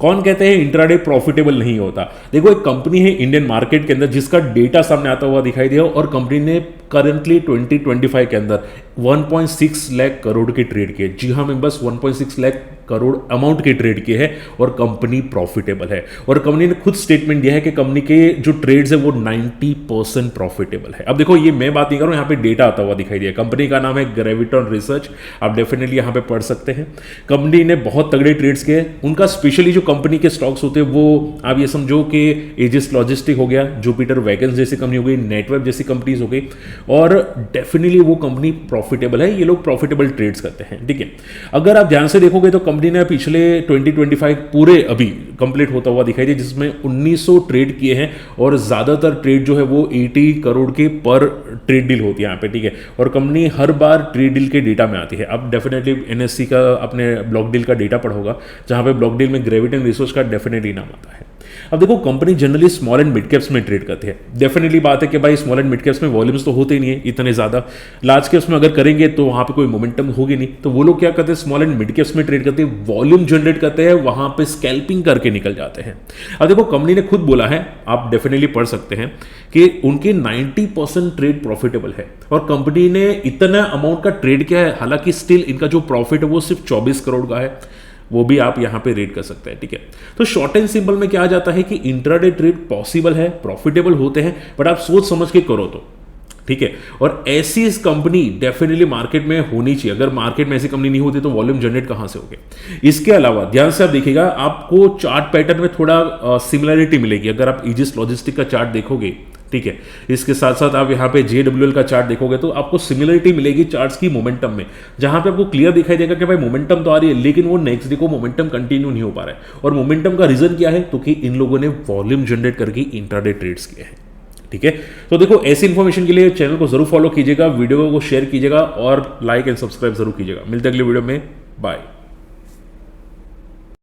कौन कहते हैं इंट्राडे प्रॉफिटेबल नहीं होता? देखो, एक कंपनी है इंडियन मार्केट के अंदर जिसका डेटा सामने आता हुआ दिखाई दिया, और कंपनी ने करंटली 2025 के अंदर 1.6 लाख करोड़ के ट्रेड किए। जी हाँ, मैं बस 1.6 लाख करोड़ अमाउंट के ट्रेड किए हैं, और कंपनी प्रॉफिटेबल है। और कंपनी ने खुद स्टेटमेंट दिया है कि कंपनी के जो ट्रेड्स है वो 90% प्रॉफिटेबल है। अब देखो, ये मैं बात नहीं कर रहा हूं, यहाँ पे डेटा आता हुआ दिखाई दिया। कंपनी का नाम है ग्रेविटॉन रिसर्च, आप डेफिनेटली यहाँ पे पढ़ सकते हैं। कंपनी ने बहुत तगड़े ट्रेड्स किए। उनका स्पेशली जो कंपनी के स्टॉक्स होते हैं वो आप ये समझो कि एजिस लॉजिस्टिक हो गया, जुपिटर वैगन्स जैसी कंपनी हो गई, नेटवर्क जैसी कंपनीज हो गई, और डेफिनेटली वो कंपनी प्रॉफिटेबल है। ये लोग प्रॉफिटेबल ट्रेड्स करते हैं, ठीक है। अगर आप ध्यान से देखोगे तो कंपनी ने पिछले 2025 पूरे अभी कंप्लीट होता हुआ दिखाई दिया, जिसमें 1900 ट्रेड किए हैं, और ज्यादातर ट्रेड जो है वो 80 करोड़ के पर ट्रेड डील होती है यहाँ पे, ठीक है। और कंपनी हर बार ट्रेड डील के डेटा में आती है। अब डेफिनेटली एनएससी का अपने ब्लॉक डील का डेटा पढ़ होगा, जहां पे ब्लॉक डील में ग्रेविटन रिसोर्स का डेफिनेटली नाम आता है। अब देखो, company generally small and mid caps में ट्रेड करती है। डेफिनेटली बात है कि भाई स्मॉल एंड मिड कैप्स में वॉल्यूम्स तो होते ही नहीं है इतने ज्यादा। लार्ज कैप्स में अगर करेंगे तो वहां पे कोई मोमेंटम होगी नहीं, तो वो लोग क्या करते हैं, स्मॉल एंड मिड कैप्स में ट्रेड करते हैं, वॉल्यूम जनरेट करते हैं, वहां पे स्कैल्पिंग करके निकल जाते हैं। अब देखो, कंपनी ने खुद बोला है, आप डेफिनेटली पढ़ सकते हैं, कि उनके 90% ट्रेड प्रॉफिटेबल है, और कंपनी ने इतना अमाउंट का ट्रेड किया है। हालांकि स्टिल इनका जो प्रॉफिट है वो सिर्फ 24 करोड़ का है, वो भी आप यहां पे रेड कर सकते हैं, ठीक है। तो शॉर्ट एंड सिंपल में क्या आ जाता है कि इंट्राडे ट्रेड पॉसिबल है, प्रॉफिटेबल होते हैं, बट आप सोच समझ के करो तो, ठीक है। और ऐसी इस कंपनी डेफिनेटली मार्केट में होनी चाहिए। अगर मार्केट में ऐसी कंपनी नहीं होती तो वॉल्यूम जनरेट कहां से होगे। इसके अलावा ध्यान से आप देखिएगा, आपको चार्ट पैटर्न में थोड़ा सिमिलरिटी मिलेगी। अगर आप ईजिस लॉजिस्टिक का चार्ट देखोगे, ठीक है, इसके साथ साथ आप यहाँ पे JWL का चार्ट देखोगे तो आपको सिमिलरिटी मिलेगी चार्ट्स की मोमेंटम में, जहां पे आपको क्लियर दिखाई देगा कि भाई मोमेंटम तो आ रही है, लेकिन वो नेक्स्ट डे को मोमेंटम कंटिन्यू नहीं हो पा रहा है। और मोमेंटम का रीजन क्या है, तो कि इन लोगों ने वॉल्यूम जनरेट करके इंट्राडे ट्रेड्स किए हैं, ठीक है। तो देखो, ऐसी इंफॉर्मेशन के लिए चैनल को जरूर फॉलो कीजिएगा, वीडियो को शेयर कीजिएगा, और लाइक एंड सब्सक्राइब जरूर कीजिएगा। मिलते हैं अगले वीडियो में, बाय।